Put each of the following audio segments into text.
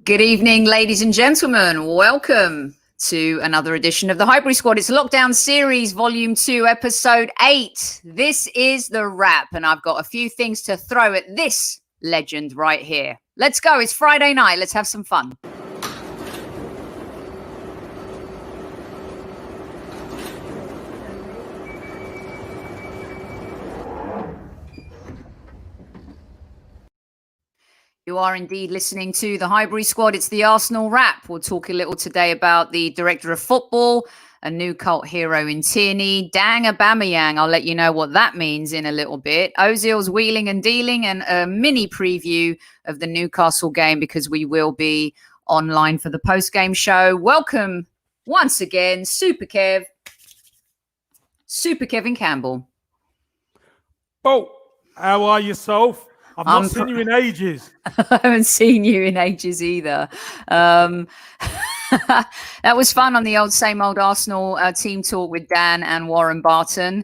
Good evening, ladies and gentlemen. Welcome to another edition of the Highbury Squad. It's Lockdown Series, Volume 2, Episode 8. This is the wrap, and I've got a few things to throw at this legend right here. Let's go. It's Friday night. Let's have some fun. You are indeed listening to the Highbury Squad. It's the Arsenal wrap. We'll talk a little today about the director of football, a new cult hero in Tierney, dang Aubameyang. I'll let you know what that means in a little bit. Ozil's wheeling and dealing, and a mini preview of the Newcastle game because we will be online for the post-game show. Welcome once again, Super Kevin Campbell. Oh, how are you, Soph? I've not seen you in ages. I haven't seen you in ages either. That was fun on the old same old Arsenal team talk with Dan and Warren Barton.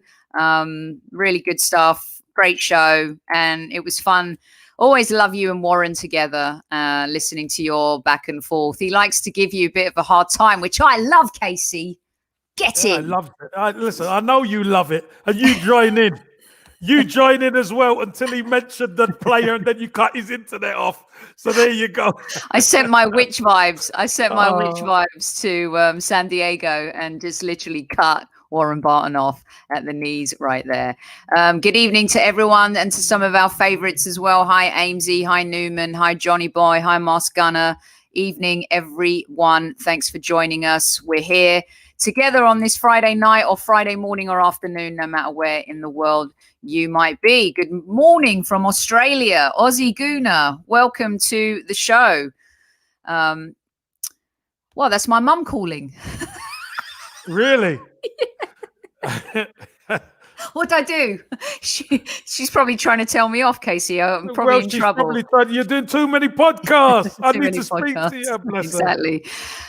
Really good stuff. Great show. And it was fun. Always love you and Warren together, listening to your back and forth. He likes to give you a bit of a hard time, which I love, Casey. Get in. I love it. Listen, I know you love it. And you join in. You join in as well until he mentioned the player and then you cut his internet off. So there you go. I sent my witch vibes. To San Diego and just literally cut Warren Barton off at the knees right there. Good evening to everyone and to some of our favorites as well. Hi, Amesy. Hi, Newman. Hi, Johnny Boy. Hi, Mask Gunner. Evening, everyone. Thanks for joining us. We're here together on this Friday night or Friday morning or afternoon, no matter where in the world you might be. Good morning from Australia. Aussie Gooner, welcome to the show. Well, that's my mum calling. Really? What'd I do? She's probably trying to tell me off, Casey. I'm probably in trouble. Probably thought you're doing too many podcasts. I need to speak to you. Bless exactly.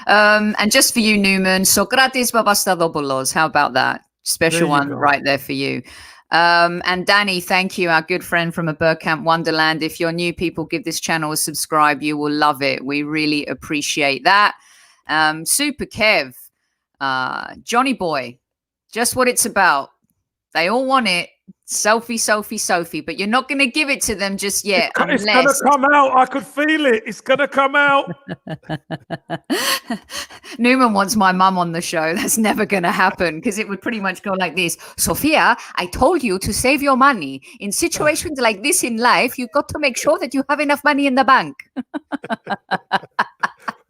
And just for you, Newman, Socrates Babastadopoulos. How about that? Special one right there for you. And Danny, thank you, our good friend from a Bergkamp Wonderland. If you're new, people, give this channel a subscribe. You will love it. We really appreciate that. Super Kev, Johnny Boy, just what it's about. They all want it. Sophie, but you're not going to give it to them just yet. It's going to come out. I could feel it. It's going to come out. Newman wants my mum on the show. That's never going to happen because it would pretty much go like this. Sophia, I told you to save your money. In situations like this in life, you've got to make sure that you have enough money in the bank.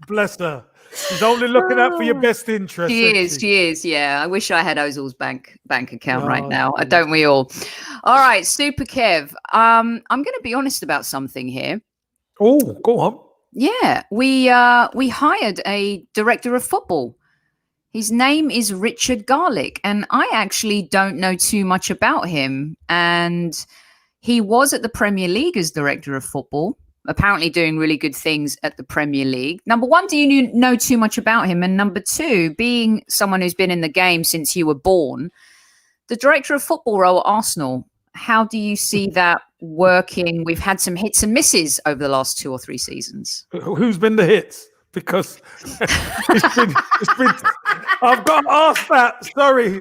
Bless her. She's only looking out for your best interest. She is. Yeah, I wish I had Ozil's bank account right now. Don't we all? All right, Super Kev. I'm going to be honest about something here. Oh, go on. Yeah, we hired a director of football. His name is Richard Garlick, and I actually don't know too much about him. And he was at the Premier League as director of football, apparently doing really good things at the Premier League. Number one, do you know too much about him? And number two, being someone who's been in the game since you were born, the director of football role at Arsenal, how do you see that working? We've had some hits and misses over the last 2 or 3 seasons. Who's been the hits? Because it's been I've got to ask that. Sorry.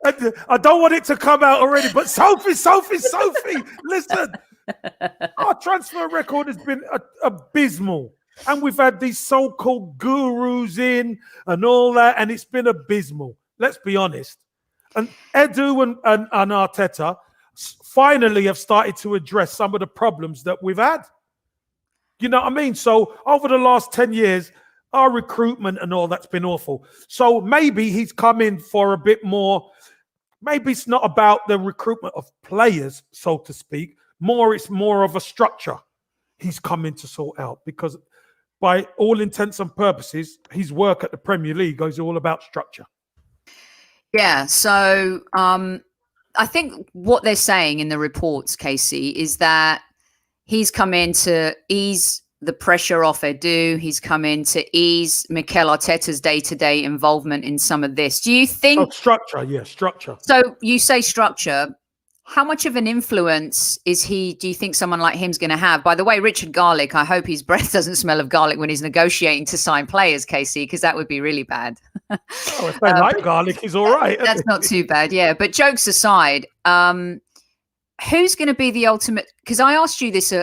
I don't want it to come out already, but Sophie, listen. Our transfer record has been abysmal, and we've had these so-called gurus in and all that, and it's been abysmal. Let's be honest. And Edu and Arteta finally have started to address some of the problems that we've had. You know what I mean? So over the last 10 years, our recruitment and all that's been awful. So maybe he's come in for a bit more. Maybe it's not about the recruitment of players, so to speak. It's more of a structure he's coming to sort out, because by all intents and purposes, his work at the Premier League is all about structure. Yeah, so I think what they're saying in the reports, Casey, is that he's come in to ease the pressure off Edu. He's come in to ease Mikel Arteta's day-to-day involvement in some of this. Do you think... structure, yeah, structure. So you say structure. How much of an influence do you think someone like him's going to have? By the way, Richard Garlick, I hope his breath doesn't smell of garlic when he's negotiating to sign players, Casey, because that would be really bad. Oh, if they like garlic, he's all right. That's not too bad, yeah. But jokes aside, who's going to be the ultimate? Because I asked you this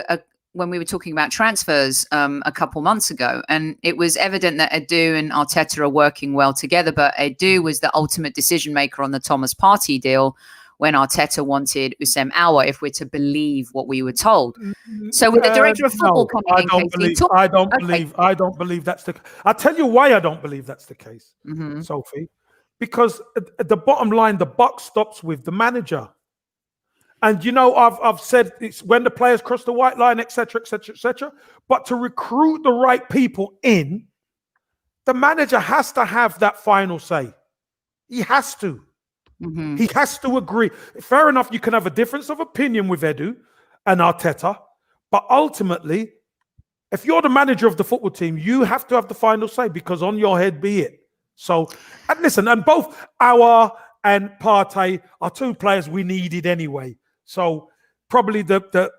when we were talking about transfers a couple months ago, and it was evident that Edu and Arteta are working well together, but Edu was the ultimate decision maker on the Thomas Partey deal when Arteta wanted Usem Aouar, if we're to believe what we were told. So with the director of football coming in, I don't believe that's the case. I'll tell you why I don't believe that's the case, Sophie. Because at the bottom line, the buck stops with the manager. And, you know, I've said it's when the players cross the white line, etc., etc., etc. But to recruit the right people in, the manager has to have that final say. He has to. He has to agree. Fair enough, you can have a difference of opinion with Edu and Arteta, but ultimately, if you're the manager of the football team, you have to have the final say because on your head be it. So, and listen, and both Aouar and Partey are two players we needed anyway. So probably the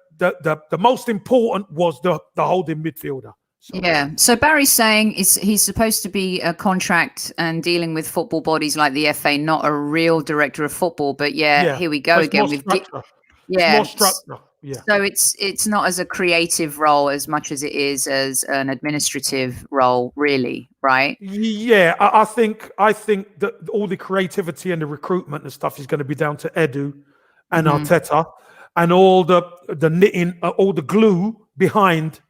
most important was the holding midfielder. So. Yeah. So Barry's saying he's supposed to be a contract and dealing with football bodies like the FA, not a real director of football. But here we go again with more structure. Yeah. So it's not as a creative role as much as it is as an administrative role, really, right? Yeah, I think that all the creativity and the recruitment and stuff is going to be down to Edu and Arteta, and all the knitting, all the glue behind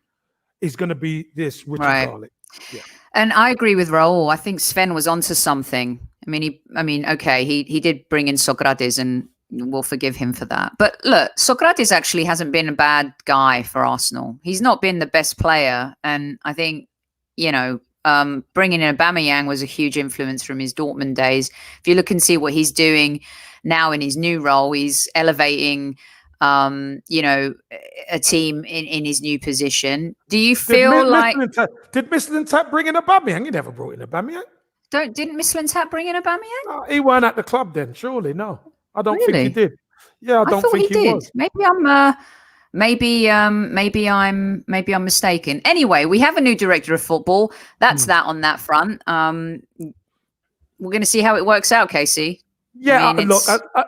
is going to be this Richard Garlick. Yeah. And I agree with Raul. I think Sven was onto something. I mean, okay, he did bring in Socrates, and we'll forgive him for that. But look, Socrates actually hasn't been a bad guy for Arsenal. He's not been the best player, and I think, you know, bringing in Aubameyang was a huge influence from his Dortmund days. If you look and see what he's doing now in his new role, he's elevating you know, a team in his new position. Do you feel did Mislintat bring in Aubameyang? He never brought in Aubameyang. Didn't Mislintat bring in Aubameyang? No, he weren't at the club then, surely. No, I don't think he did. Yeah, I don't think he did. Was. Maybe I'm mistaken. Anyway, we have a new director of football. That's that on that front. We're going to see how it works out, Casey. Yeah, look,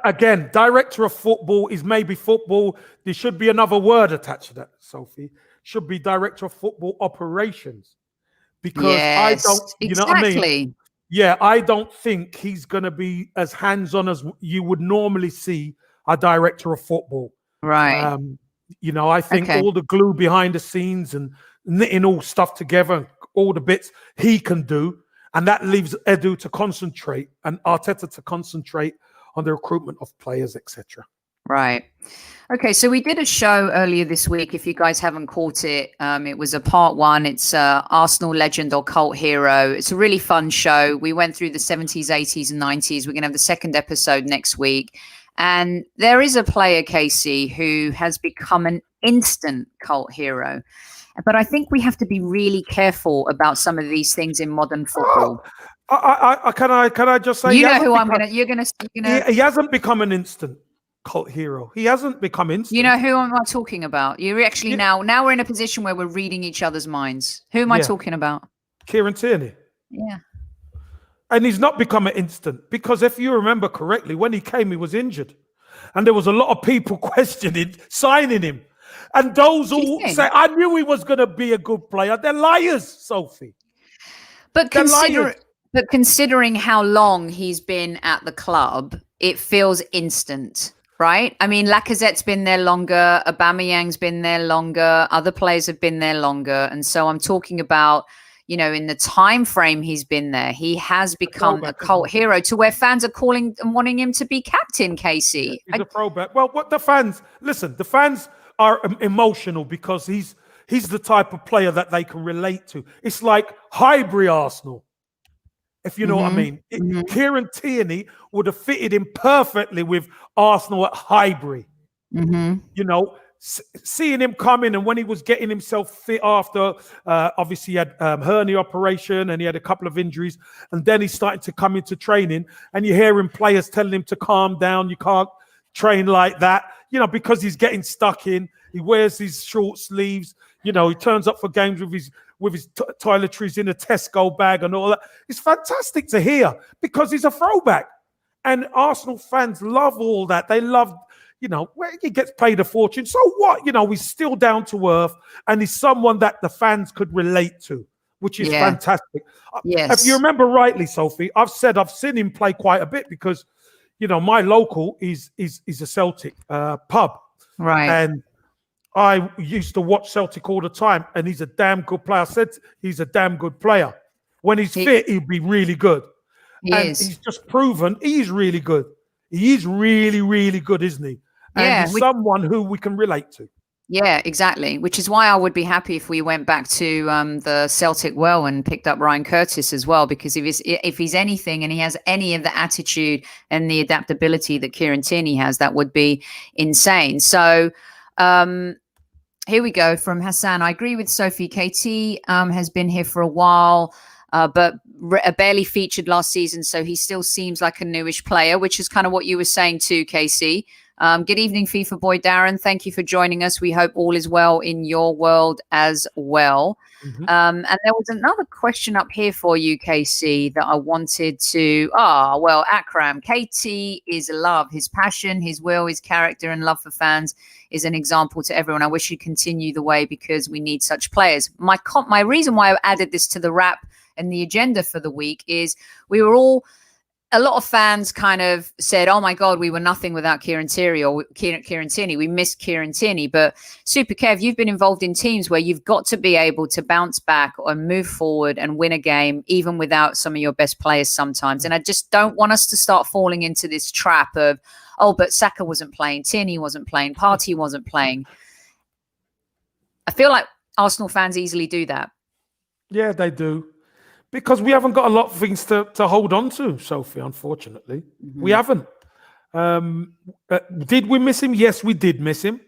again, director of football is maybe football. There should be another word attached to that, Sophie. Should be director of football operations. Because I don't, you know what I mean? Yeah, I don't think he's going to be as hands-on as you would normally see a director of football. Right. You know, I think all the glue behind the scenes and knitting all stuff together, all the bits he can do. And that leaves Edu to concentrate and Arteta to concentrate on the recruitment of players, etc. Right. Okay, so we did a show earlier this week. If you guys haven't caught it, it was a part one. It's Arsenal legend or cult hero. It's a really fun show. We went through the 70s, 80s, and 90s. We're going to have the second episode next week. And there is a player, Casey, who has become an instant cult hero. But I think we have to be really careful about some of these things in modern football. Can I just say? You know who I'm gonna. You're gonna. He hasn't become an instant cult hero. He hasn't become instant. You know who am I talking about? You're actually now we're in a position where we're reading each other's minds. Who am I talking about? Kieran Tierney. Yeah. And he's not become an instant because if you remember correctly, when he came, he was injured, and there was a lot of people questioning signing him. And those who say, I knew he was going to be a good player, they're liars, Sophie. But considering how long he's been at the club, it feels instant, right? I mean, Lacazette's been there longer, Aubameyang's been there longer, other players have been there longer. And so I'm talking about, you know, in the time frame he's been there, he has become a cult hero to where fans are calling and wanting him to be captain, Casey. He's a throwback. Well, what the fans are emotional because he's the type of player that they can relate to. It's like Highbury Arsenal, if you know what I mean. Kieran Tierney would have fitted in perfectly with Arsenal at Highbury. You know, seeing him come in and when he was getting himself fit after, obviously he had hernia operation and he had a couple of injuries, and then he's starting to come into training and you're hearing players telling him to calm down. You can't train like that, because he's getting stuck in. He wears his short sleeves. He turns up for games with his toiletries in a Tesco bag and all that. It's fantastic to hear because he's a throwback. And Arsenal fans love all that. They love, where he gets paid a fortune. So what? He's still down to earth and he's someone that the fans could relate to, which is fantastic. Yes. If you remember rightly, Sophie, I've seen him play quite a bit because, my local is a Celtic pub. Right. And I used to watch Celtic all the time, and he's a damn good player. I said he's a damn good player. When he's fit, he'll be really good. He's just proven he's really good. He is really, really good, isn't he? And he's someone who we can relate to. Yeah, exactly. Which is why I would be happy if we went back to the Celtic well and picked up Ryan Curtis as well, because if he's anything and he has any of the attitude and the adaptability that Kieran Tierney has, that would be insane. So here we go from Hassan. I agree with Sophie. KT has been here for a while, but barely featured last season, so he still seems like a newish player, which is kind of what you were saying too, Casey. Good evening, FIFA boy Darren. Thank you for joining us. We hope all is well in your world as well. Mm-hmm. And there was another question up here for you, Casey, that I wanted to... Akram, KT is love. His passion, his will, his character and love for fans is an example to everyone. I wish he'd continue the way because we need such players. My reason why I added this to the wrap and the agenda for the week is a lot of fans kind of said, oh my God, we were nothing without Kieran Tierney or Kieran Tierney. We missed Kieran Tierney. But Super Kev, you've been involved in teams where you've got to be able to bounce back or move forward and win a game, even without some of your best players sometimes. And I just don't want us to start falling into this trap of, oh, but Saka wasn't playing, Tierney wasn't playing, Partey wasn't playing. I feel like Arsenal fans easily do that. Yeah, they do. Because we haven't got a lot of things to hold on to, Sophie, unfortunately. Mm-hmm. We haven't. Did we miss him? Yes, we did miss him.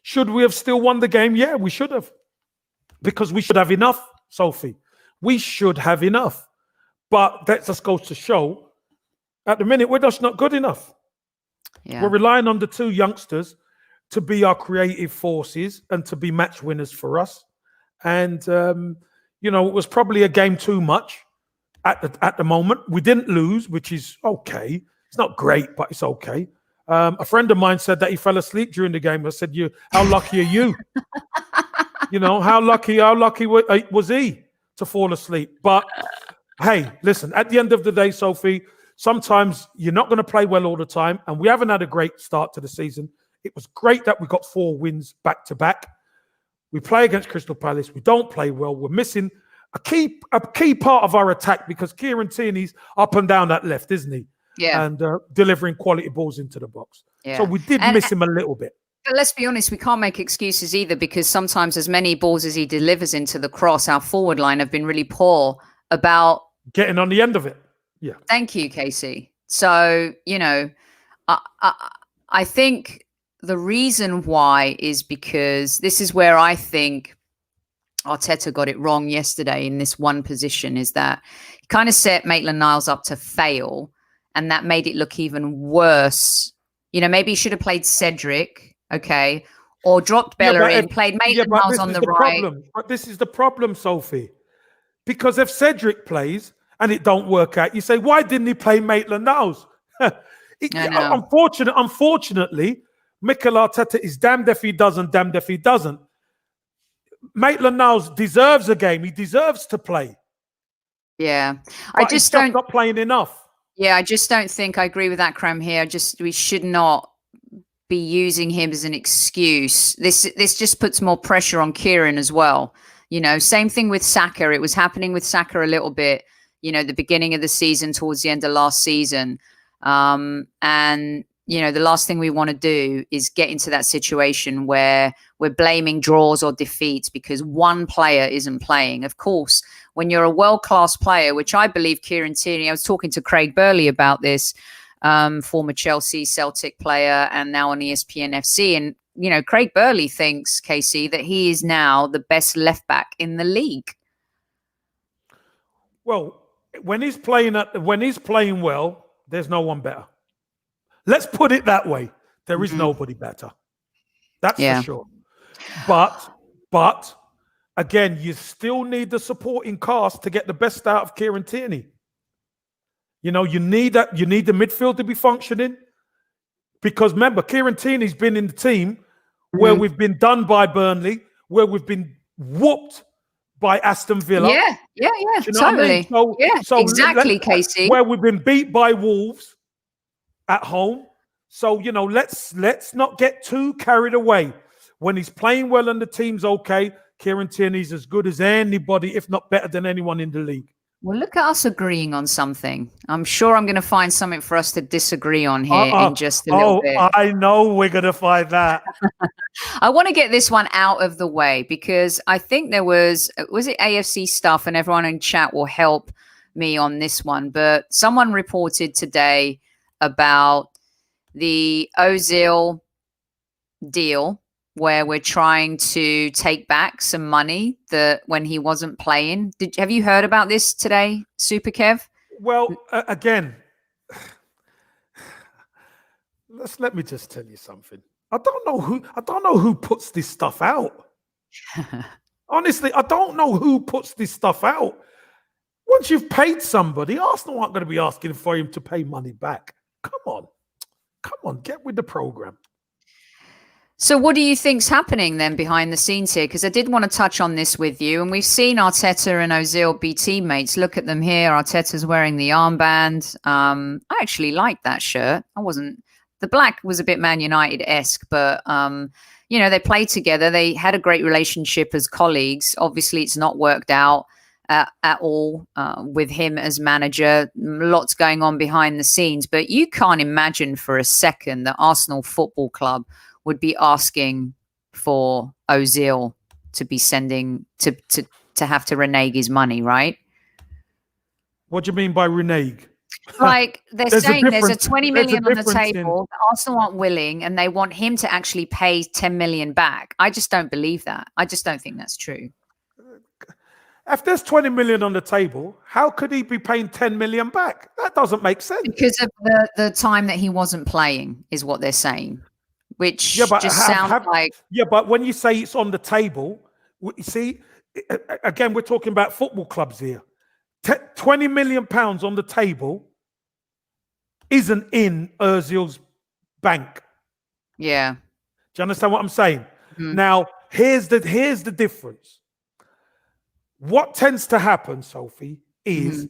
Should we have still won the game? Yeah, we should have. Because we should have enough, Sophie. We should have enough. But that just goes to show, at the minute, we're just not good enough. Yeah. We're relying on the two youngsters to be our creative forces and to be match winners for us. And... it was probably a game too much at the moment. We didn't lose, which is okay. It's not great, but it's okay. A friend of mine said that he fell asleep during the game. I said, how lucky are you? How lucky was he to fall asleep? But hey, listen, at the end of the day, Sophie, sometimes you're not going to play well all the time. And we haven't had a great start to the season. It was great that we got 4 wins back to back. We play against Crystal Palace. We don't play well. We're missing a key part of our attack because Kieran Tierney's up and down that left, isn't he? Yeah. And delivering quality balls into the box. Yeah. So we did miss him a little bit. But let's be honest, we can't make excuses either because sometimes as many balls as he delivers into the cross, our forward line have been really poor about... getting on the end of it. Yeah. Thank you, Casey. So, I think... the reason why is because this is where I think Arteta got it wrong yesterday in this one position is that he kind of set Maitland-Niles up to fail and that made it look even worse. Maybe he should have played Cedric, okay, or dropped Bellerin, played Maitland-Niles on the right. But this is the problem, Sophie, because if Cedric plays and it don't work out, you say, why didn't he play Maitland-Niles? Unfortunately, Mikel Arteta is damned if he doesn't, damned if he doesn't. Maitland-Niles deserves a game. He deserves to play. Yeah. But he's not playing enough. Yeah, I just don't think I agree with that, Cram, here. We should not be using him as an excuse. This just puts more pressure on Kieran as well. Same thing with Saka. It was happening with Saka a little bit, the beginning of the season, towards the end of last season. And the last thing we want to do is get into that situation where we're blaming draws or defeats because one player isn't playing. Of course, when you're a world-class player, which I believe Kieran Tierney, I was talking to Craig Burley about this, former Chelsea, Celtic player, and now on ESPN FC. And, Craig Burley thinks, Casey, that he is now the best left-back in the league. Well, when he's playing well, there's no one better. Let's put it that way. There is nobody better. That's for Yeah. sure. But again, you still need the supporting cast to get the best out of Kieran Tierney. You know, you need that. You need the midfield to be functioning. Because remember, Kieran Tierney's been in the team where we've been done by Burnley, where we've been whooped by Aston Villa. Yeah, Do you know what I mean? So exactly, Casey. Where we've been beat by Wolves at home. So, you know, let's not get too carried away. When he's playing well and the team's okay, Kieran Tierney's as good as anybody, if not better than anyone in the league. Well, look at us agreeing on something. I'm sure I'm going to find something for us to disagree on here in just a little bit. I know we're going to find that. I want to get this one out of the way because I think there was it AFC stuff, and everyone in chat will help me on this one. But someone reported today about the Ozil deal where we're trying to take back some money that when he wasn't playing. Have you heard about this today, Super Kev? Well, again, let me just tell you something. I don't know who puts this stuff out. Honestly, I don't know who puts this stuff out. Once you've paid somebody, Arsenal aren't going to be asking for him to pay money back. Come on, get with the program. So what do you think's happening then behind the scenes here? Because I did want to touch on this with you. And we've seen Arteta and Ozil be teammates. Look at them here. Arteta's wearing the armband. I actually liked that shirt. The black was a bit Man United-esque, but, you know, they played together. They had a great relationship as colleagues. Obviously, it's not worked out at all with him as manager. Lots going on behind the scenes. But you can't imagine for a second that Arsenal Football Club would be asking for Ozil to be sending to have to renege his money, right? What do you mean by renege? Like they're saying there's a 20 million on the table. Arsenal aren't willing, and they want him to actually pay 10 million back. I just don't believe that. I just don't think that's true. If there's 20 million on the table, how could he be paying 10 million back? That doesn't make sense. Because of the time that he wasn't playing is what they're saying. Which sounds like... Yeah, but when you say it's on the table, you see, again, we're talking about football clubs here. 20 million pounds on the table isn't in Ozil's bank. Yeah. Do you understand what I'm saying? Mm-hmm. Now, here's the difference. What tends to happen, Sophie, is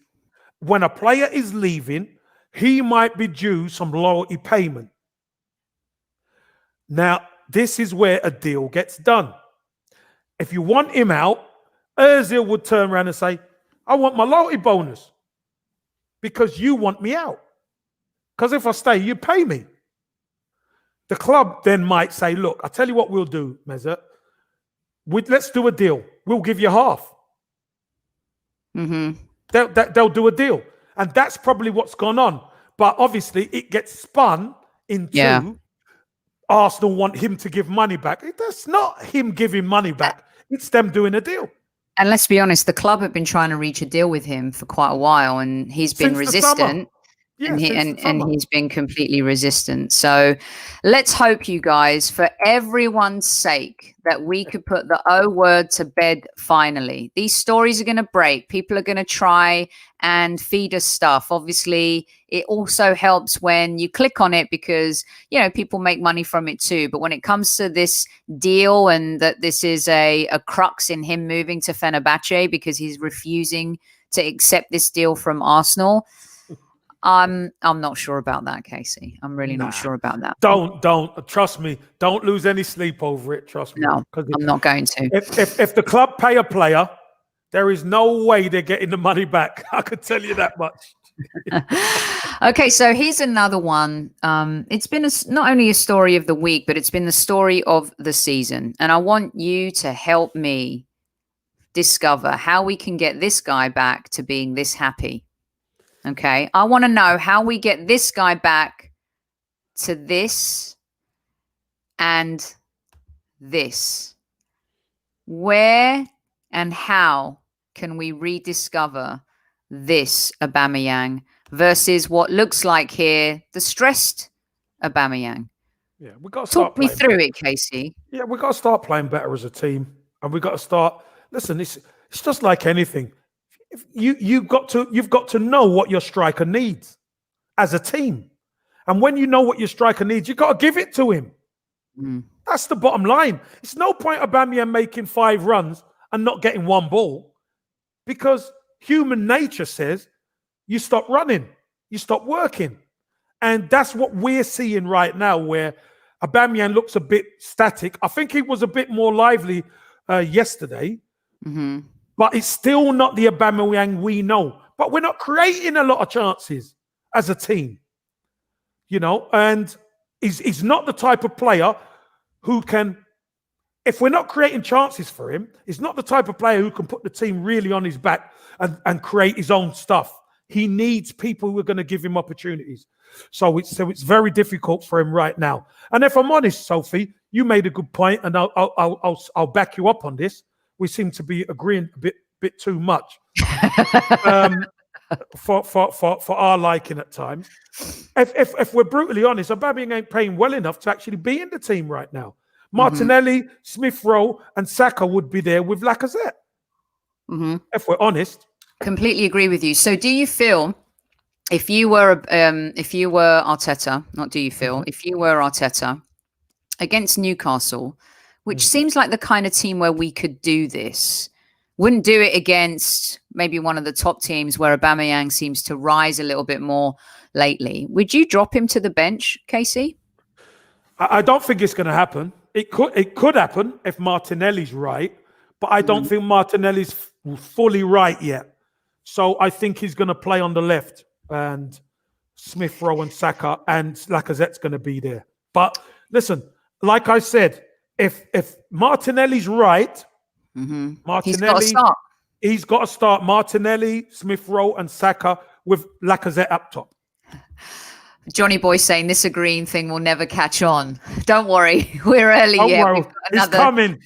when a player is leaving, he might be due some loyalty payment. Now, this is where a deal gets done. If you want him out, Ozil would turn around and say, I want my loyalty bonus because you want me out. Because if I stay, you pay me. The club then might say, look, I'll tell you what we'll do, Meza. Let's do a deal. We'll give you half. Mm-hmm. They'll do a deal. And that's probably what's gone on. But obviously, it gets spun into... Arsenal want him to give money back. That's not him giving money back. It's them doing a deal. And let's be honest, the club have been trying to reach a deal with him for quite a while, and he's been resistant. And he's been completely resistant. So let's hope, you guys, for everyone's sake, that we could put the O word to bed finally. These stories are going to break. People are going to try and feed us stuff. Obviously, it also helps when you click on it because, you know, people make money from it too. But when it comes to this deal and that this is a crux in him moving to Fenerbahce because he's refusing to accept this deal from Arsenal, I'm not sure about that, Casey. I'm really not sure about that. Don't trust me. Don't lose any sleep over it. Trust me. No, I'm not going to. If the club pay a player, there is no way they're getting the money back. I could tell you that much. Okay, so here's another one. It's been not only a story of the week, but it's been the story of the season. And I want you to help me discover how we can get this guy back to being this happy. Okay, I want to know how we get this guy back to this and this. Where and how can we rediscover this Aubameyang versus what looks like here the stressed Aubameyang? Yeah, we got to start Talk me playing through better. it, Casey. Yeah, we got to start playing better as a team, and we got to start. Listen, it's just like anything. If you've got to know what your striker needs as a team, and when you know what your striker needs, you got to give it to him. Mm. That's the bottom line. It's no point Aubameyang making 5 runs and not getting 1 ball, because human nature says you stop running, you stop working. And that's what we're seeing right now, where Aubameyang looks a bit static. I think he was a bit more lively yesterday, Mm-hmm. but it's still not the Aubameyang we know. But we're not creating a lot of chances as a team, and he's not the type of player who can, if we're not creating chances for him, he's not the type of player who can put the team really on his back and create his own stuff. He needs people who are going to give him opportunities. So it's very difficult for him right now. And if I'm honest, Sophie, you made a good point, and I'll back you up on this. We seem to be agreeing a bit too much for our liking at times. If we're brutally honest, Aubameyang ain't playing well enough to actually be in the team right now. Martinelli, Smith-Rowe, and Saka would be there with Lacazette. Mm-hmm. If we're honest. Completely agree with you. So do you feel, if you were Arteta, not do you feel, if you were Arteta against Newcastle, which seems like the kind of team where we could do this, wouldn't do it against maybe one of the top teams where Aubameyang seems to rise a little bit more lately, would you drop him to the bench, Casey? I don't think it's going to happen. It could happen if Martinelli's right, but I don't think Martinelli's fully right yet. So I think he's going to play on the left, and Smith-Rowe and Saka, and Lacazette's going to be there. But listen, like I said, if Martinelli's right, Martinelli, he's got to start Martinelli, Smith-Rowe, and Saka with Lacazette up top. Johnny Boy saying this agreeing thing will never catch on. Don't worry, we're early yet. We've got another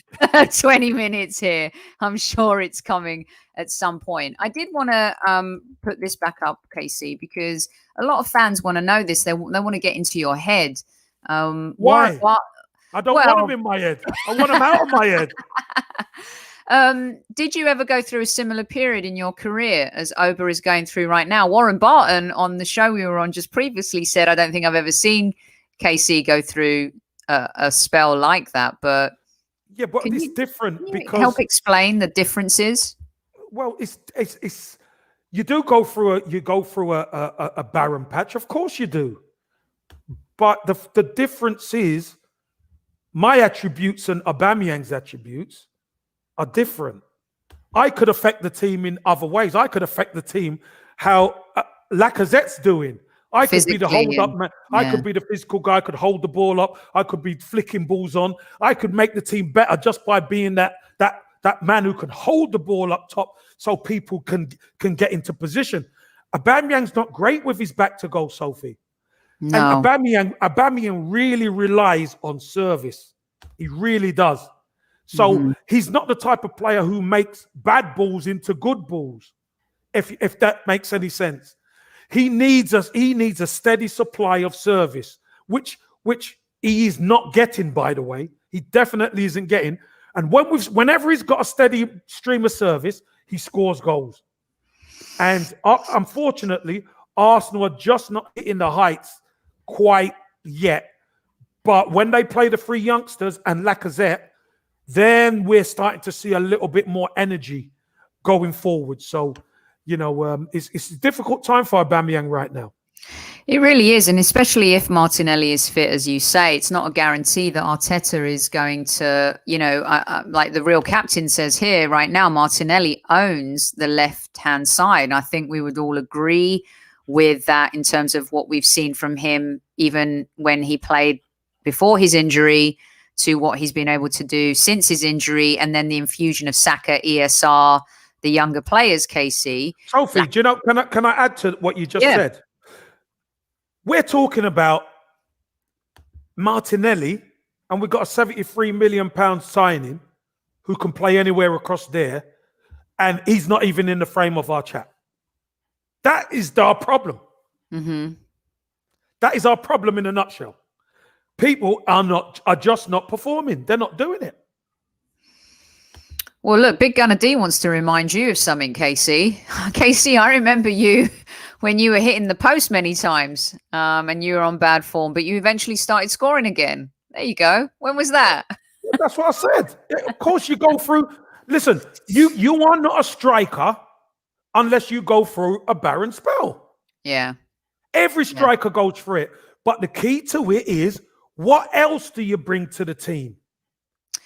20 minutes here. I'm sure it's coming at some point. I did want to put this back up, Casey, because a lot of fans want to know this. They want to get into your head. Why? I don't want them in my head. I want them out of my head. Did you ever go through a similar period in your career as Oba is going through right now? Warren Barton on the show we were on just previously said, I don't think I've ever seen KC go through a spell like that. But yeah, but it's different because help explain the differences. Well, it's you do go through a barren patch, of course you do. But the difference is my attributes and Aubameyang's attributes are different. I could affect the team in other ways. I could affect the team how Lacazette's doing. I could be the hold-up man. Yeah. I could be the physical guy. I could hold the ball up. I could be flicking balls on. I could make the team better just by being that man who can hold the ball up top so people can get into position. Aubameyang's not great with his back to goal, Sophie. No. And Aubameyang really relies on service. He really does. So he's not the type of player who makes bad balls into good balls, if that makes any sense. He needs a steady supply of service, which he is not getting, by the way. He definitely isn't getting. And whenever he's got a steady stream of service, he scores goals. And unfortunately, Arsenal are just not hitting the heights quite yet. But when they play the 3 youngsters and Lacazette, then we're starting to see a little bit more energy going forward. So, it's a difficult time for Aubameyang right now. It really is. And especially if Martinelli is fit, as you say, it's not a guarantee that Arteta is going to, like the real captain says here right now, Martinelli owns the left-hand side. I think we would all agree with that in terms of what we've seen from him, even when he played before his injury, to what he's been able to do since his injury, and then the infusion of Saka, ESR, the younger players, KC. Sophie, do you know, can I add to what you just said? We're talking about Martinelli, and we've got a £73 million signing who can play anywhere across there, and he's not even in the frame of our chat. That is our problem. That is our problem in a nutshell. people are just not performing. They're not doing it. Well, look, Big Gunner D wants to remind you of something, Casey. Casey, I remember you when you were hitting the post many times and you were on bad form, but you eventually started scoring again. There you go. When was that? That's what I said. Of course, you go through. Listen, you are not a striker unless you go through a barren spell. Yeah. Every striker goes through it. But the key to it is, what else do you bring to the team?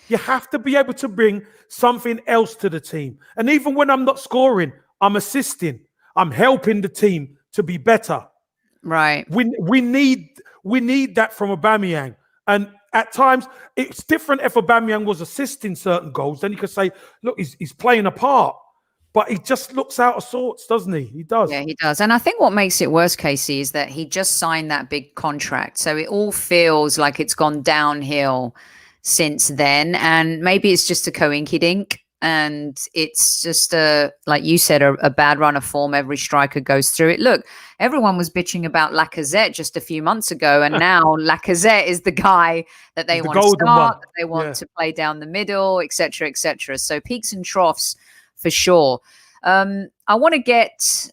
You have to be able to bring something else to the team. And even when I'm not scoring, I'm assisting. I'm helping the team to be better. Right. We need that from Aubameyang. And at times, it's different if Aubameyang was assisting certain goals. Then you could say, look, he's playing a part. But he just looks out of sorts, doesn't he? He does. Yeah, he does. And I think what makes it worse, Casey, is that he just signed that big contract. So it all feels like it's gone downhill since then. And maybe it's just a coinkydink. And it's just, like you said, a bad run of form. Every striker goes through it. Look, everyone was bitching about Lacazette just a few months ago. And now Lacazette is the guy that they want to start, that they want to play down the middle, et cetera, et cetera. So peaks and troughs for sure. I want to get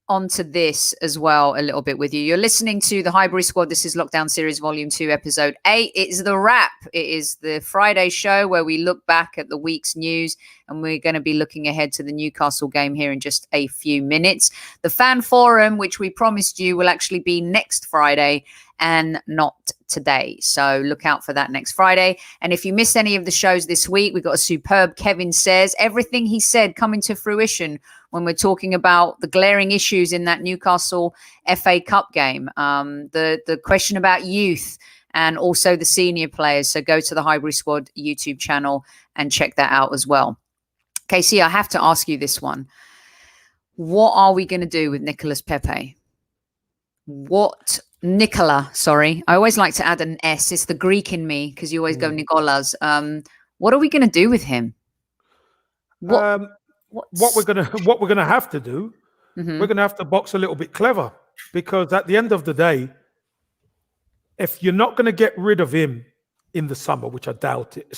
onto this as well a little bit with you. You're listening to the Highbury Squad. This is Lockdown Series Volume 2, Episode 8. It is the wrap. It is the Friday show where we look back at the week's news, and we're going to be looking ahead to the Newcastle game here in just a few minutes. The fan forum, which we promised you, will actually be next Friday and not today. So look out for that next Friday. And if you missed any of the shows this week, we've got a superb Kevin Says. Everything he said coming to fruition when we're talking about the glaring issues in that Newcastle FA Cup game, the question about youth and also the senior players. So go to the Highbury Squad YouTube channel and check that out as well. Casey, I have to ask you this one. What are we going to do with Nicolas Pepe? Sorry. I always like to add an S. It's the Greek in me because you always go Nicolas. What are we going to do with him? What we're gonna have to do, we're gonna have to box a little bit clever, because at the end of the day, if you're not going to get rid of him in the summer, which I doubt it,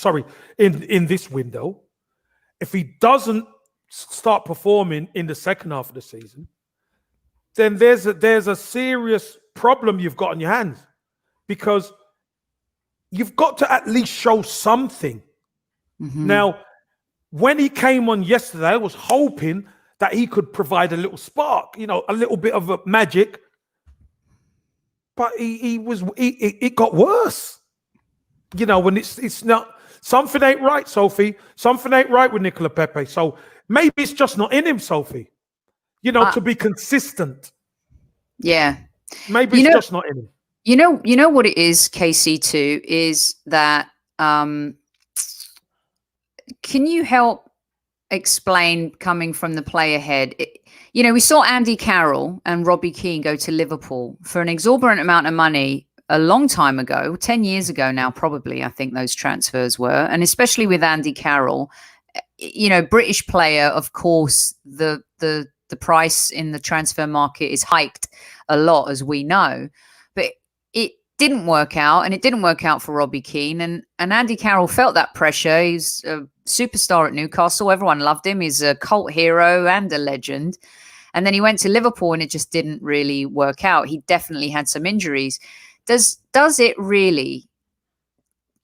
in this window, if he doesn't start performing in the second half of the season, then there's a serious problem you've got on your hands, because you've got to at least show something. Now, when he came on yesterday, I was hoping that he could provide a little spark, a little bit of a magic. But it got worse. When it's not, something ain't right, Sophie. Something ain't right with Nicolas Pepe. So maybe it's just not in him, Sophie. To be consistent. Yeah. Maybe it's just not in him. You know what it is, Casey, too, is that can you help explain, coming from the player head? We saw Andy Carroll and Robbie Keane go to Liverpool for an exorbitant amount of money a long time ago, 10 years ago now, probably, I think those transfers were. And especially with Andy Carroll, British player, of course, the price in the transfer market is hiked a lot, as we know. But it didn't work out, and it didn't work out for Robbie Keane. And Andy Carroll felt that pressure. He's a superstar at Newcastle. Everyone loved him. He's a cult hero and a legend. And then he went to Liverpool, and it just didn't really work out. He definitely had some injuries. Does it really,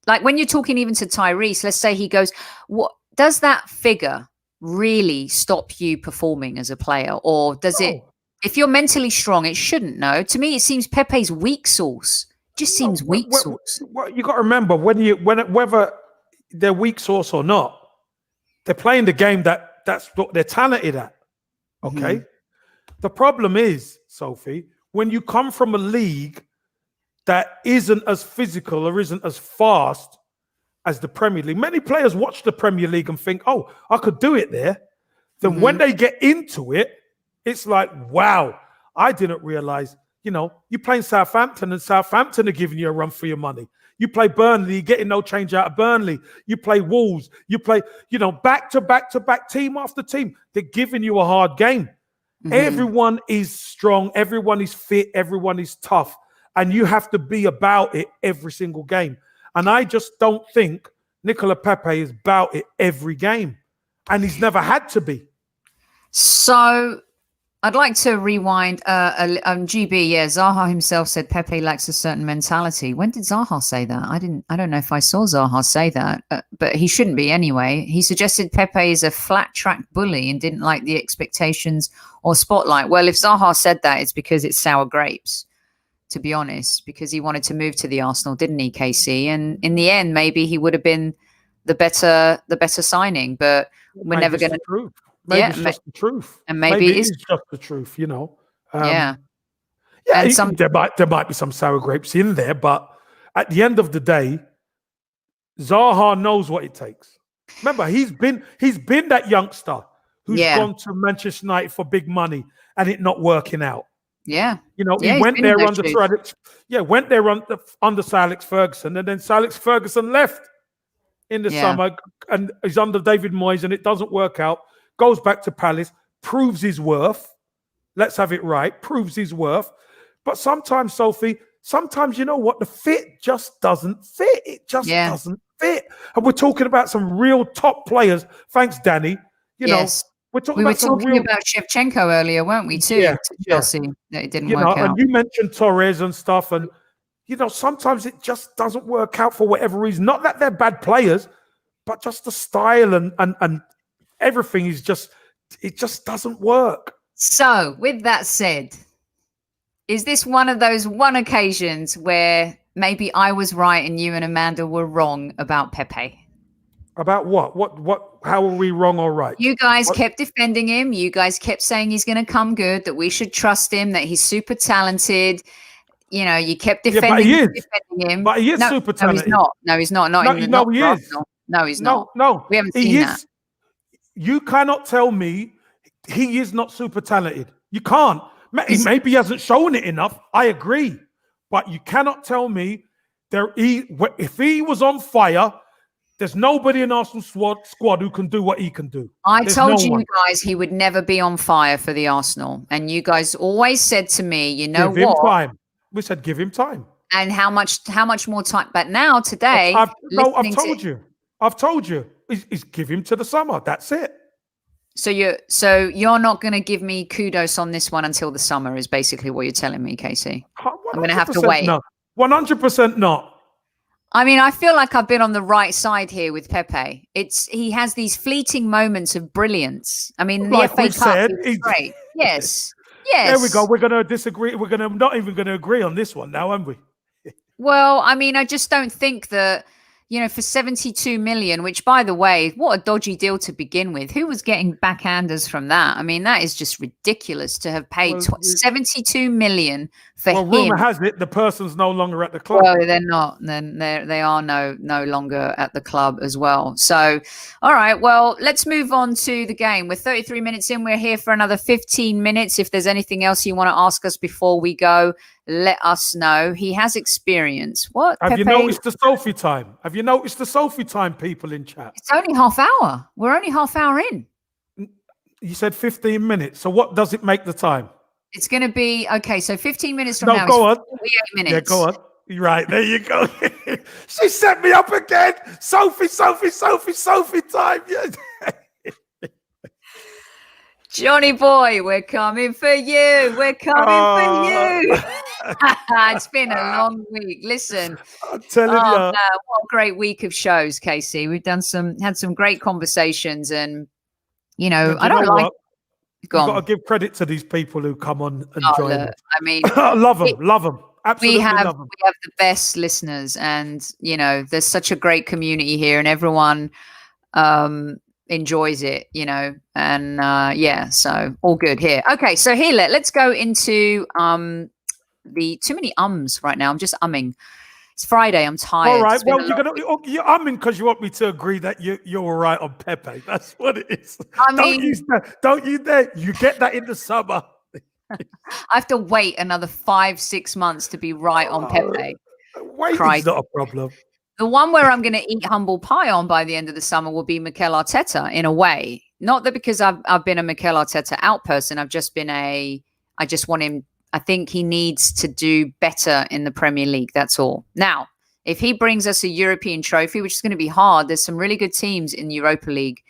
like when you're talking even to Tyrese, let's say he goes, what does that figure really stop you performing as a player? Or does it, if you're mentally strong, it shouldn't? No, to me, it seems Pepe's weak sauce. Just seems weak sauce. Well, you got to remember, whether they're weak sauce or not, they're playing the game that's what they're talented at. Okay. The problem is, Sophie, when you come from a league that isn't as physical or isn't as fast as the Premier League. Many players watch the Premier League and think, oh, I could do it there. Then when they get into it, it's like, wow, I didn't realize, you're playing Southampton, and Southampton are giving you a run for your money. You play Burnley, you're getting no change out of Burnley. You play Wolves, you play, back to back, team after team. They're giving you a hard game. Everyone is strong. Everyone is fit. Everyone is tough. and you have to be about it every single game. And I just don't think Nicola Pepe is about it every game, and he's never had to be. So I'd like to rewind. GB, yeah, Zaha himself said Pepe lacks a certain mentality. When did Zaha say that? I don't know if I saw Zaha say that, but he shouldn't be anyway. He suggested Pepe is a flat track bully and didn't like the expectations or spotlight. Well, if Zaha said that, it's because it's sour grapes, to be honest, because he wanted to move to the Arsenal, didn't he, KC? And in the end, maybe he would have been the better signing, but we're never going to. Maybe it's just the truth. And maybe it is just the truth, you know. Yeah. There might be some sour grapes in there, but at the end of the day, Zaha knows what it takes. Remember, he's been that youngster who's gone to Manchester United for big money and it not working out. Yeah. You know, he went there under Sir Alex Ferguson, and then Sir Alex Ferguson left in the summer and he's under David Moyes and it doesn't work out. Goes back to Palace, proves his worth. Let's have it right. Proves his worth. But sometimes, Sophie, you know what? The fit just doesn't fit. It just doesn't fit. And we're talking about some real top players. Thanks, Danny. You know, we were talking about Shevchenko earlier, weren't we, too? To Chelsea, that it didn't work out. And you mentioned Torres and stuff. And, you know, sometimes it just doesn't work out for whatever reason. Not that they're bad players, but just the style and everything is it just doesn't work. So, with that said, is this one of those occasions where maybe I was right and you and Amanda were wrong about Pepe? About what? How are we wrong or right? You guys kept defending him. You guys kept saying he's going to come good, that we should trust him, that he's super talented. You know, you kept defending him. But he is super talented. No, he's not. No, he's not. No, we haven't seen that. You cannot tell me he is not super talented. You can't. Maybe he hasn't shown it enough. I agree. But you cannot tell me if he was on fire, there's nobody in Arsenal squad who can do what he can do. I told you guys he would never be on fire for the Arsenal. And you guys always said to me, you know what? Give him time. We said give him time. And how much more time? But now, today... I've told you. Is give him to the summer. That's it. So you're not going to give me kudos on this one until the summer is basically what you're telling me, Casey. I'm going to have to wait. No, 100% not. I mean, I feel like I've been on the right side here with Pepe. He has these fleeting moments of brilliance. I mean, the FA Cup is great. Yes. There we go. We're going to disagree. We're not even going to agree on this one now, aren't we? Well, I mean, I just don't think that. You know, for 72 million, which, by the way, what a dodgy deal to begin with. Who was getting backhanders from that? I mean, that is just ridiculous to have paid 72 million for him. Well, rumor has it the person's no longer at the club. Well, they're not. Then they are no longer at the club as well. So, all right. Well, let's move on to the game. We're 33 minutes in. We're here for another 15 minutes. If there's anything else you want to ask us before we go, let us know. He has experience. What? Have you noticed the Sophie time? Have you noticed the Sophie time, people in chat? It's only half hour. We're only half hour in. You said 15 minutes. So what does it make the time? It's going to be, okay, so 15 minutes from now go is on. 48 minutes. Yeah, go on. Right, there you go. She set me up again. Sophie time. Yeah. Johnny boy, we're coming for you. We're coming for you. It's been a long week. Listen, I'm telling you, what a great week of shows, Casey. We've had some great conversations, and I don't like. You've got to give credit to these people who come on and join. I mean, love them. Absolutely, we have love them. We have the best listeners, and there's such a great community here, and everyone enjoys it, and so all good here. Okay, so here let's go into the too many ums right now. I'm just umming. It's Friday. I'm tired. All right. Well, you're umming because you want me to agree that you're all right on Pepe. That's what it is. Don't you dare. You get that in the summer. I have to wait another 5-6 months to be right on Pepe. Waiting's not a problem. The one where I'm going to eat humble pie on by the end of the summer will be Mikel Arteta, in a way. Not that because I've been a Mikel Arteta out person. I've just been I just want him. I think he needs to do better in the Premier League. That's all. Now, if he brings us a European trophy, which is going to be hard, there's some really good teams in Europa League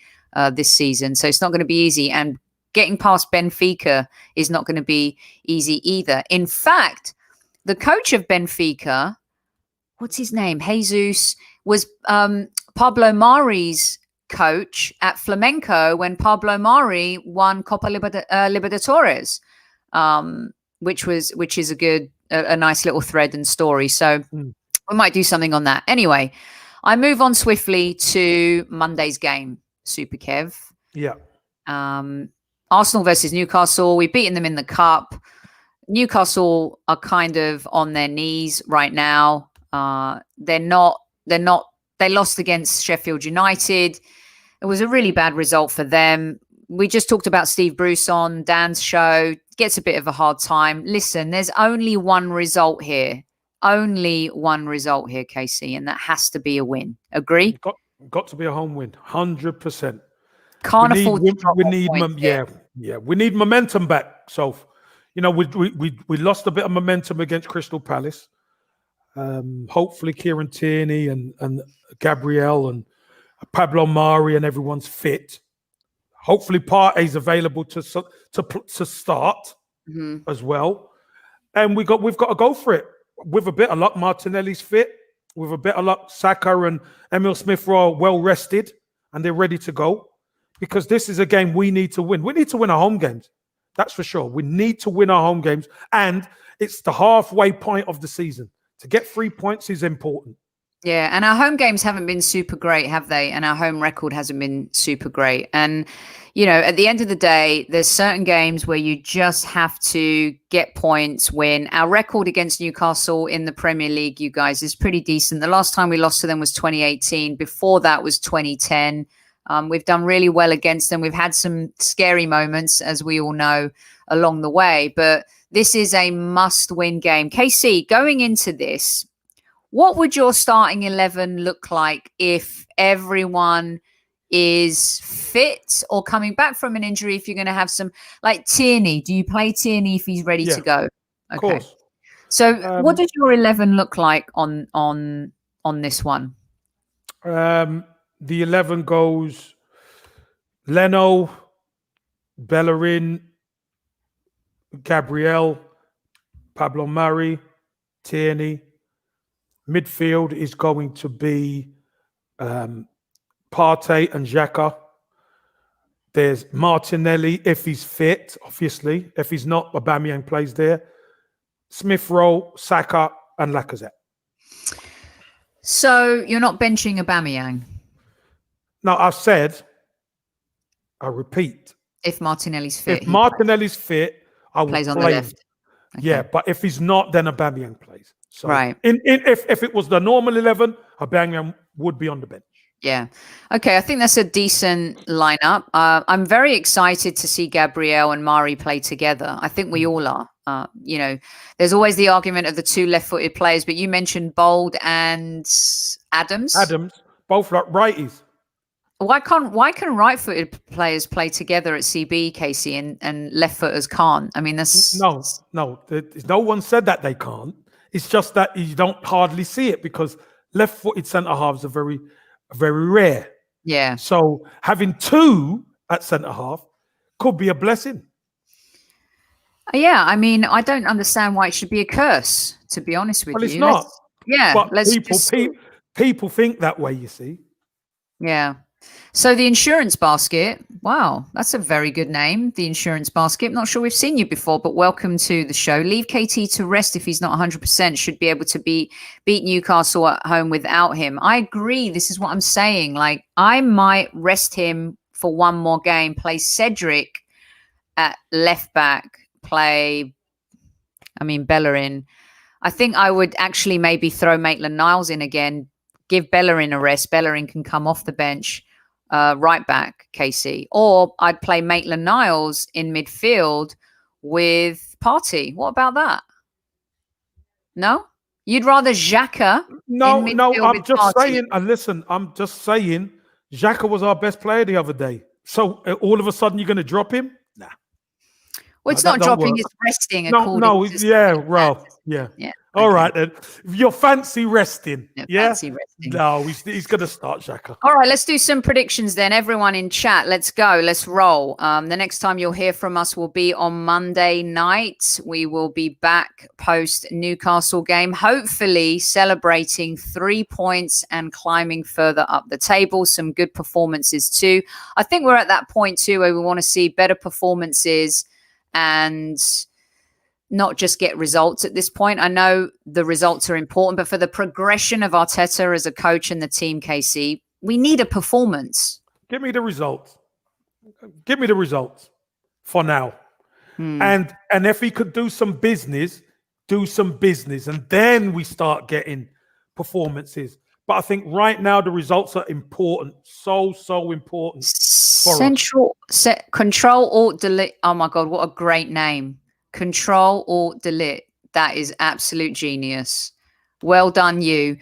this season, so it's not going to be easy. And getting past Benfica is not going to be easy either. In fact, the coach of Benfica, what's his name? Jesus, was Pablo Mari's coach at Flamenco when Pablo Mari won Copa Libertadores, which is a nice little thread and story. So we might do something on that. Anyway, I move on swiftly to Monday's game, Super Kev. Yeah. Arsenal versus Newcastle. We've beaten them in the cup. Newcastle are kind of on their knees right now. They lost against Sheffield United. It was a really bad result for them. We just talked about Steve Bruce on Dan's show. Gets a bit of a hard time. Listen, there's only one result here. Only one result here, Casey, and that has to be a win. Agree? Got to be a home win. 100%. Can't afford to drop we need momentum back. So, we lost a bit of momentum against Crystal Palace. Hopefully Kieran Tierney and Gabriel and Pablo Mari and everyone's fit. Hopefully Partey's available to start as well. And we've got to go for it. With a bit of luck, Martinelli's fit. With a bit of luck, Saka and Emil Smith-Rowe are well rested and they're ready to go. Because this is a game we need to win. We need to win our home games. That's for sure. We need to win our home games. And it's the halfway point of the season. To get 3 points is important. Yeah, and our home games haven't been super great, have they? And our home record hasn't been super great. And, at the end of the day, there's certain games where you just have to get points, win. Our record against Newcastle in the Premier League, you guys, is pretty decent. The last time we lost to them was 2018. Before that was 2010. We've done really well against them. We've had some scary moments, as we all know, along the way. But this is a must-win game. KC, going into this, what would your starting 11 look like if everyone is fit or coming back from an injury? If you're going to have some, like Tierney, do you play Tierney if he's ready to go? Okay. Of course. So what does your 11 look like on this one? The 11 goes Leno, Bellerin, Gabriel, Pablo Mari, Tierney. Midfield is going to be Partey and Xhaka. There's Martinelli if he's fit, obviously. If he's not, Aubameyang plays there. Smith-Rowe, Saka, and Lacazette. So you're not benching Aubameyang? No, I repeat. If Martinelli's fit. If Martinelli's fit, I will plays on play the left. Okay. Yeah, but if he's not, then Aubameyang plays. So right. If it was the normal 11, Aubameyang would be on the bench. Yeah. Okay, I think that's a decent lineup. I'm very excited to see Gabriel and Mari play together. I think we all are. There's always the argument of the two left-footed players, but you mentioned Bold and Adams. Both like righties. Why can right-footed players play together at CB, Casey, and left-footers can't? I mean, that's no. No one said that they can't. It's just that you don't hardly see it because left-footed centre halves are very, very rare. Yeah. So having two at centre half could be a blessing. Yeah, I mean, I don't understand why it should be a curse. To be honest with you, it's not. But people think that way. You see. Yeah. So the insurance basket, wow, that's a very good name, the insurance basket. Not sure we've seen you before, but welcome to the show. Leave KT to rest if he's not 100%, should be able to beat Newcastle at home without him. I agree. This is what I'm saying. Like, I might rest him for one more game, play Cedric at left back, Bellerin. I think I would actually maybe throw Maitland-Niles in again, give Bellerin a rest. Bellerin can come off the bench. Right back, Casey. Or I'd play Maitland-Niles in midfield with Partey. What about that? No? You'd rather Xhaka? No, I'm just saying, and listen, I'm just saying, Xhaka was our best player the other day. So all of a sudden you're going to drop him? Nah. Well, it's that not don't dropping; work. it's resting. No, yeah, well, yeah. Yeah. All Okay. right then. You're fancy resting. Yeah. Fancy resting. No, he's going to start, Xhaka. All right, let's do some predictions then. Everyone in chat, let's go. Let's roll. The next time you'll hear from us will be on Monday night. We will be back post Newcastle game, hopefully celebrating 3 points and climbing further up the table. Some good performances too. I think we're at that point too where we want to see better performances and not just get results at this point. I know the results are important, but for the progression of Arteta as a coach and the team, KC, we need a performance. Give me the results. Give me the results for now. And if he could do some business, and then we start getting performances. But I think right now the results are important. So important. Control Alt Delete. Oh my God, what a great name. Control Alt Delete. That is absolute genius. Well done, you.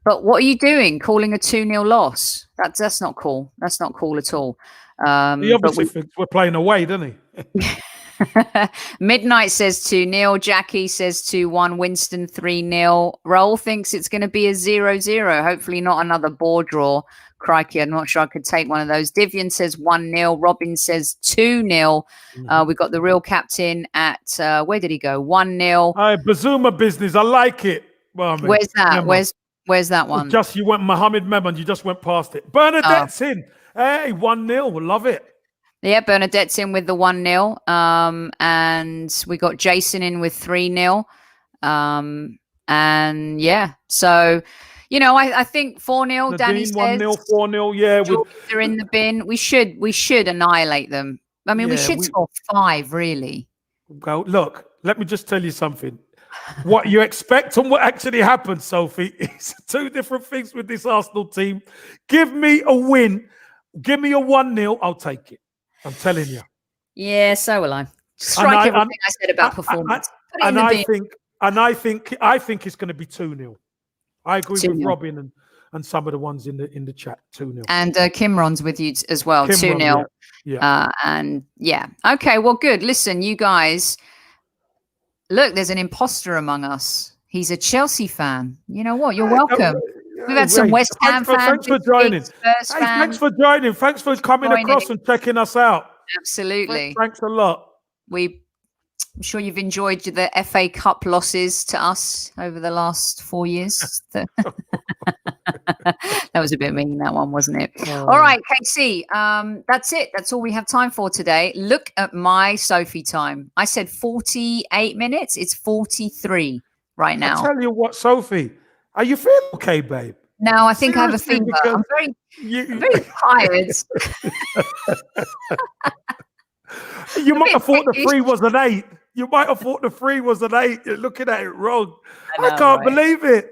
But what are you doing? Calling a 2-0 loss? That's not cool. That's not cool at all. He obviously thinks we're playing away, doesn't he? Midnight says 2-0. Jackie says 2-1. Winston 3-0. Roll thinks it's going to be a 0-0. Hopefully not another ball draw. Crikey, I'm not sure I could take one of those. Divian says 1-0. Robin says 2-0. We got the real captain at, where did he go? 1-0. Bazuma business. I like it. Well, where's that? Where's that one? Just you went Mohammed Memon. You just went past it. Bernadette's in. Hey, 1-0. We'll love it. Yeah, Bernadette's in with the 1-0. And we got Jason in with 3-0. And yeah, so... You know, I think 4-0. Danny says 1-0, 4-0. Yeah, they're in the bin. We should annihilate them. I mean, we should score 5, really. Go look. Let me just tell you something. What you expect and what actually happens, Sophie, is 2 different things with this Arsenal team. Give me a win. Give me a 1-0. I'll take it. I'm telling you. Yeah, so will I. Strike everything I said about performance. I think it's going to be 2-0. I agree 2-0. with Robin and some of the ones in the chat. 2-0. And Kimron's with you as well. 2-0. Yeah. And yeah. Okay, well, good. Listen, you guys. Look, there's an imposter among us. He's a Chelsea fan. You know what? You're welcome. We've had some West Ham fans. Thanks for joining. Thanks for joining. Thanks for coming across and checking us out. Absolutely. Thanks a lot. I'm sure you've enjoyed the FA Cup losses to us over the last 4 years. That was a bit mean, that one, wasn't it? Oh. All right, KC, that's it. That's all we have time for today. Look at my Sophie time. I said 48 minutes. It's 43 right now. I tell you what, Sophie, are you feeling okay, babe? No, I think I have a fever. I'm very tired. You might have thought the 3 was an 8. You might have thought the 3 was an 8. You're looking at it wrong. I can't believe it.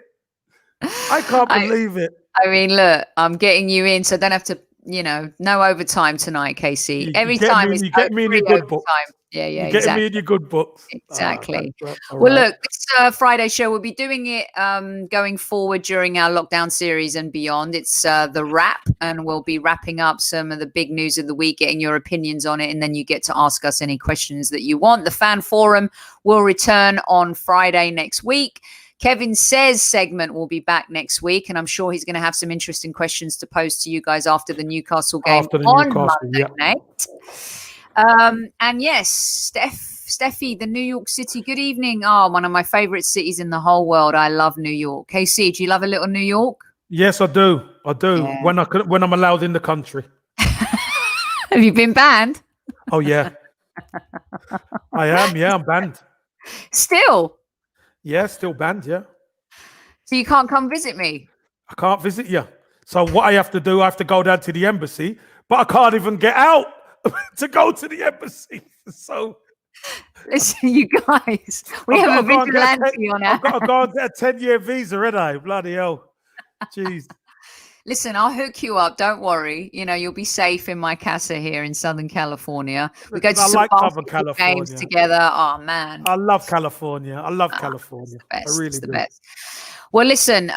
I can't believe it. I mean, look, I'm getting you in, so I don't have to, no overtime tonight, KC. Every time you get me in your good books. Yeah, you exactly. Get me in your good books. Exactly. Well, look, this Friday show, we'll be doing it going forward during our lockdown series and beyond. It's the wrap, and we'll be wrapping up some of the big news of the week, getting your opinions on it, and then you get to ask us any questions that you want. The fan forum will return on Friday next week. Kevin Says segment will be back next week, and I'm sure he's going to have some interesting questions to pose to you guys after the Newcastle game on Monday night. And yes, Steffi, the New York City. Good evening. Oh, one of my favorite cities in the whole world. I love New York. KC, do you love a little New York? Yes, I do. Yeah. When I'm allowed in the country. Have you been banned? Oh yeah, I am. Yeah, I'm banned. Still? Yeah, still banned. Yeah. So you can't come visit me? I can't visit you. So what I have to do, I have to go down to the embassy, but I can't even get out to go to the embassy. So listen, you guys, we have a vigilante on our I've got to go and get a 10-year visa, ain't I? Bloody hell. Jeez. Listen, I'll hook you up. Don't worry. You'll be safe in my casa here in Southern California. We go to some basketball games together. Oh, man. I love California. I love California. I really do. Best. Well, listen,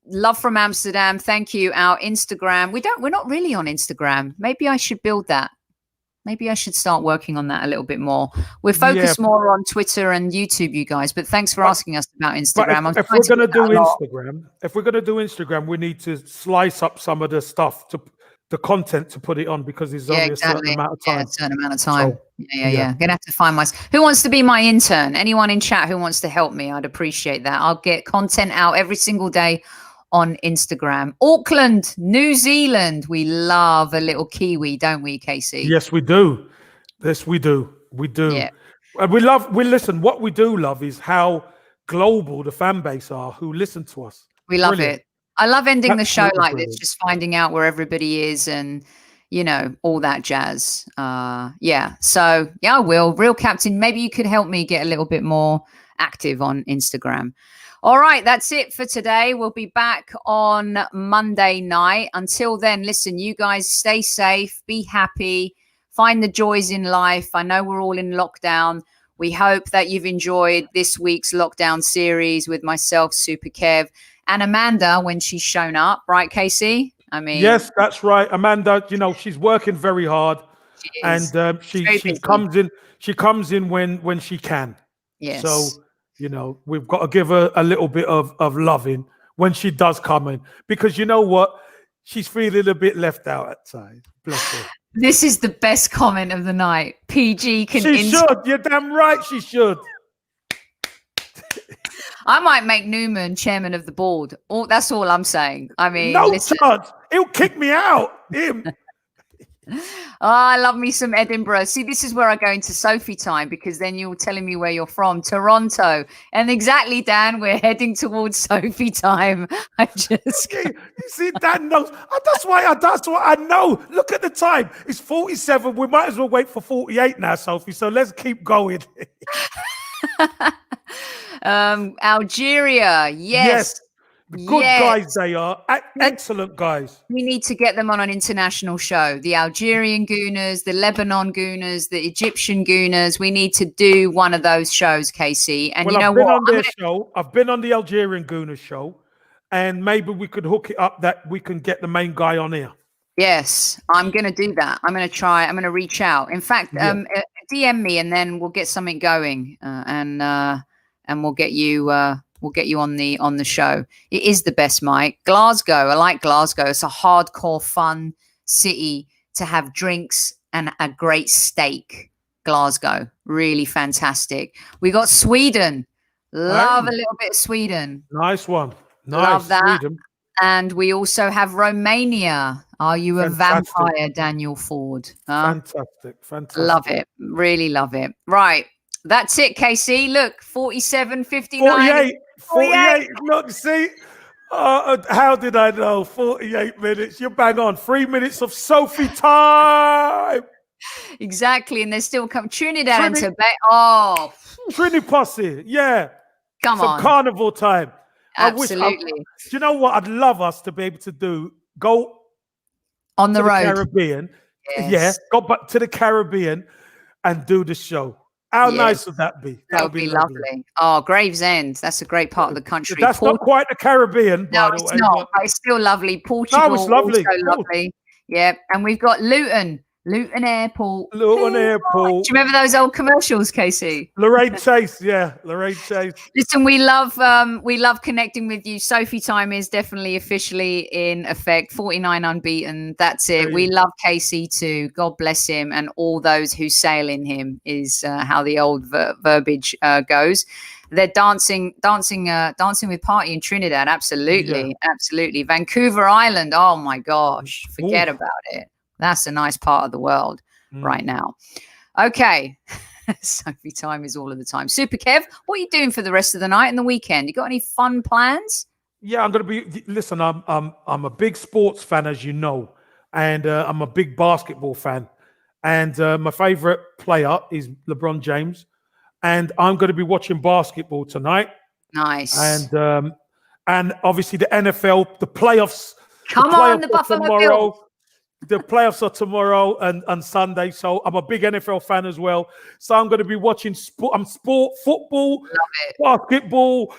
love from Amsterdam. Thank you. Our Instagram. We're not really on Instagram. Maybe I should build that. Maybe I should start working on that a little bit more. We're Yeah. focused more on Twitter and YouTube, you guys, but thanks for asking us about Instagram. But if we're going to do Instagram, we need to slice up some of the stuff the content to put it on, because there's only a certain amount of time. Yeah, a certain amount of time. So, yeah. Gonna have to find who wants to be my intern? Anyone in chat who wants to help me? I'd appreciate that. I'll get content out every single day on Instagram. Auckland, New Zealand. We love a little Kiwi, don't we, Casey? Yes, we do. Yes, we do. We do. Yeah. And listen, what we do love is how global the fan base are who listen to us. We love it. I love ending the show like brilliant. this, just finding out where everybody is and, all that jazz. So, I will. Real Captain, maybe you could help me get a little bit more active on Instagram. All right, that's it for today. We'll be back on Monday night. Until then, listen, you guys stay safe, be happy, find the joys in life. I know we're all in lockdown. We hope that you've enjoyed this week's lockdown series with myself, Super Kev, and Amanda when she's shown up. Right, Casey? Yes, that's right. Amanda, she's working very hard. She is. And she comes in. She comes in when she can. Yes. So, we've got to give her a little bit of loving when she does come in, because you know what? She's feeling a bit left out at times. Bless her. This is the best comment of the night. PG can. She should. You're damn right. She should. I might make Newman chairman of the board. That's all I'm saying. No chance. He'll kick me out. Him. I love me some Edinburgh. See, this is where I go into Sophie time, because then you're telling me where you're from. Toronto. And exactly, Dan, we're heading towards Sophie time. You see, Dan knows. That's what I know. Look at the time. It's 47. We might as well wait for 48 now, Sophie. So let's keep going. Algeria. Yes. Good guys they are. Excellent guys. We need to get them on an international show. The Algerian Gooners, the Lebanon Gooners, the Egyptian Gooners. We need to do one of those shows, Casey. And I've been on their show. I've been on the Algerian Gooners show. And maybe we could hook it up that we can get the main guy on here. Yes, I'm going to do that. I'm going to try. I'm going to reach out. In fact, DM me and then we'll get something going. And we'll get you... We'll get you on the show. It is the best, Mike. Glasgow. I like Glasgow. It's a hardcore, fun city to have drinks and a great steak. Glasgow. Really fantastic. We got Sweden. Love a little bit of Sweden. Nice one. Nice. Love that. Sweden. And we also have Romania. Are you a vampire, Daniel Ford? Fantastic. Love it. Really love it. Right. That's it, Casey. Look, 47, 59. 48. Look, see, how did I know? 48 minutes. You're bang on. 3 minutes of Sophie time. Exactly. And they're still coming. Trinidad and Tobago. Oh. Trini Posse. Yeah. Come on. Carnival time. Absolutely. Do you know what I'd love us to be able to do? Go on the road. Caribbean. Yes. Yeah. Go back to the Caribbean and do the show. How nice would that be? That would be lovely. Oh, Gravesend. That's a great part of the country. That's not quite the Caribbean, no, by the way. It's not. But it's still lovely. Portugal. No, it's lovely. Also lovely. Yeah. And we've got Luton Airport. Luton Airport. Do you remember those old commercials, Casey? Lorraine Chase. Yeah. Lorraine Chase. Listen, we love connecting with you. Sophie time is definitely officially in effect. 49 unbeaten. That's it. We love Casey too. God bless him, and all those who sail in him is how the old verbiage goes. They're dancing with party in Trinidad. Absolutely. Vancouver Island. Oh my gosh, forget about it. That's a nice part of the world right now. Okay. Sophie time is all of the time. Super Kev, what are you doing for the rest of the night and the weekend? You got any fun plans? Yeah, I'm going to be. Listen, I'm a big sports fan, as you know, and I'm a big basketball fan. And my favorite player is LeBron James, and I'm going to be watching basketball tonight. Nice. And obviously the NFL, the playoffs. Come on, the Buffalo Bills. The playoffs are tomorrow and Sunday, so I'm a big NFL fan as well. So I'm going to be watching football, basketball,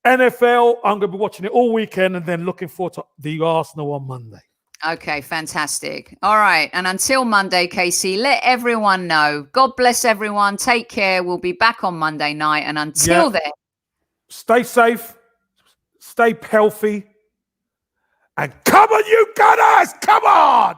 NFL. I'm going to be watching it all weekend and then looking forward to the Arsenal on Monday. Okay, fantastic. All right. And until Monday, Casey, let everyone know. God bless everyone. Take care. We'll be back on Monday night. And until then, stay safe, stay healthy, and come on, you Gunners! Come on!